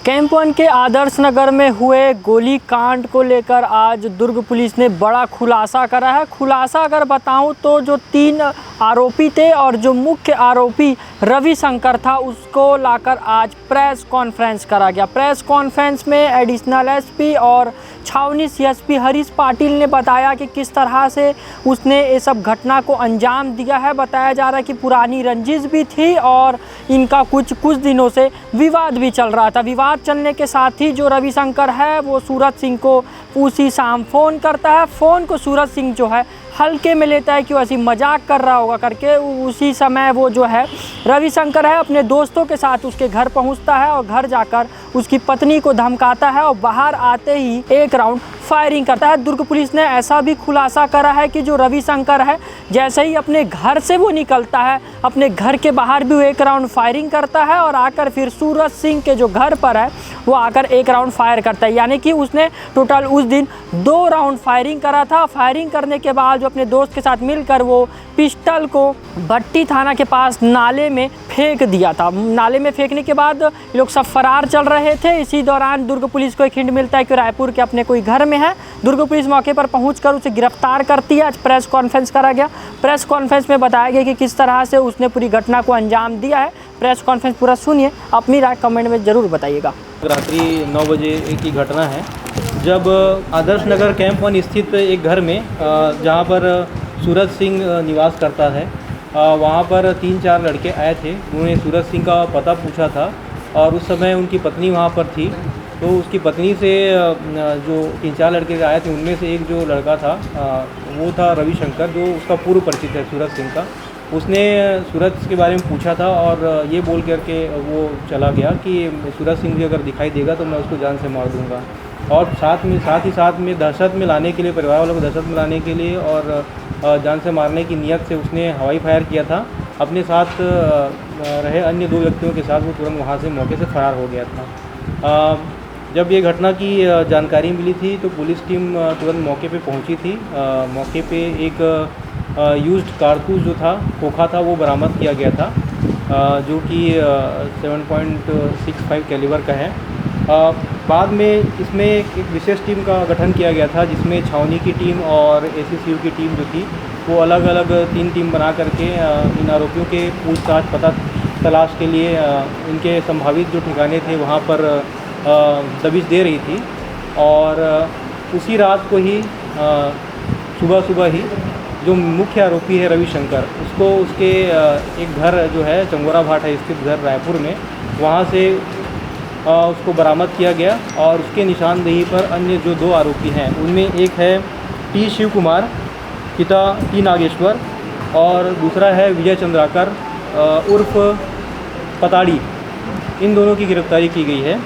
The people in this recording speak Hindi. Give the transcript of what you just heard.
कैंप 1 के आदर्श नगर में हुए गोलीकांड को लेकर आज दुर्ग पुलिस ने बड़ा खुलासा करा है। खुलासा अगर बताऊं तो जो 3 आरोपी थे और जो मुख्य आरोपी रविशंकर था उसको लाकर आज प्रेस कॉन्फ्रेंस करा गया। प्रेस कॉन्फ्रेंस में एडिशनल एसपी और छावनी सीएसपी हरीश पाटिल ने बताया कि किस तरह से उसने ये सब घटना को अंजाम दिया है। बताया जा रहा है कि पुरानी रंजिश भी थी और इनका कुछ दिनों से विवाद भी चल रहा था। विवाद चलने के साथ ही जो रविशंकर है वो सूरज सिंह को उसी शाम फ़ोन करता है। फ़ोन को सूरज सिंह जो है हल्के में लेता है कि वो ऐसी मजाक कर रहा होगा करके। उसी समय वो जो है रविशंकर है अपने दोस्तों के साथ उसके घर पहुंचता है और घर जाकर उसकी पत्नी को धमकाता है और बाहर आते ही एक राउंड फायरिंग करता है। दुर्ग पुलिस ने ऐसा भी खुलासा करा है कि जो रविशंकर है जैसे ही अपने घर से वो निकलता है अपने घर के बाहर भी वो एक राउंड फायरिंग करता है और आकर फिर सूरज सिंह के जो घर पर है वो आकर एक राउंड फायर करता है। यानी कि उसने टोटल उस दिन 2 राउंड फायरिंग करा था। फायरिंग करने के बाद जो अपने दोस्त के साथ मिलकर वो पिस्टल को भट्टी थाना के पास नाले में फेंक दिया था। नाले में फेंकने के बाद लोग सब फरार चल रहे थे। इसी दौरान दुर्ग पुलिस को एक हिंट मिलता है कि रायपुर के अपने कोई घर में है। दुर्ग पुलिस मौके पर पहुंचकर उसे गिरफ्तार करती है। आज प्रेस कॉन्फ्रेंस करा गया। प्रेस कॉन्फ्रेंस में बताया गया कि किस तरह से उसने पूरी घटना को अंजाम दिया है। प्रेस कॉन्फ्रेंस पूरा सुनिए, अपनी राय कमेंट में ज़रूर बताइएगा। रात्रि 9 बजे की घटना है जब आदर्श नगर कैंप 1 स्थित एक घर में जहां पर सूरज सिंह निवास करता है वहां पर 3-4 लड़के आए थे। उन्होंने सूरज सिंह का पता पूछा था और उस समय उनकी पत्नी वहां पर थी। तो उसकी पत्नी से जो 3-4 लड़के आए थे उनमें से एक जो लड़का था वो था रविशंकर, जो उसका पूर्व परिचित है सूरज सिंह का। उसने सूरज के बारे में पूछा था और ये बोल करके वो चला गया कि सूरज सिंह भी अगर दिखाई देगा तो मैं उसको जान से मार दूंगा। और साथ ही साथ में दहशत में लाने के लिए, परिवार वालों को दहशत में लाने के लिए और जान से मारने की नीयत से उसने हवाई फायर किया था। अपने साथ रहे अन्य 2 व्यक्तियों के साथ वो तुरंत वहाँ से मौके से फरार हो गया था। जब ये घटना की जानकारी मिली थी तो पुलिस टीम तुरंत मौके पे पहुंची थी। मौके पे एक यूज्ड कारतूस जो था, खोखा था, वो बरामद किया गया था जो कि 7.65 कैलिबर का है। बाद में इसमें एक विशेष टीम का गठन किया गया था जिसमें छावनी की टीम और एसीसीयू की टीम जो थी वो अलग अलग 3 टीम बना करके इन आरोपियों के पूछताछ पता तलाश के लिए इनके संभावित जो ठिकाने थे वहाँ पर दबिश दे रही थी। और उसी रात को ही सुबह ही जो मुख्य आरोपी है रविशंकर, उसको उसके एक घर जो है चंगोरा भाटा स्थित घर रायपुर में, वहाँ से उसको बरामद किया गया। और उसके निशानदेही पर अन्य जो 2 आरोपी हैं उनमें एक है टी शिव कुमार पिता टी नागेश्वर और दूसरा है विजय चंद्राकर उर्फ पताड़ी। इन दोनों की गिरफ्तारी की गई है।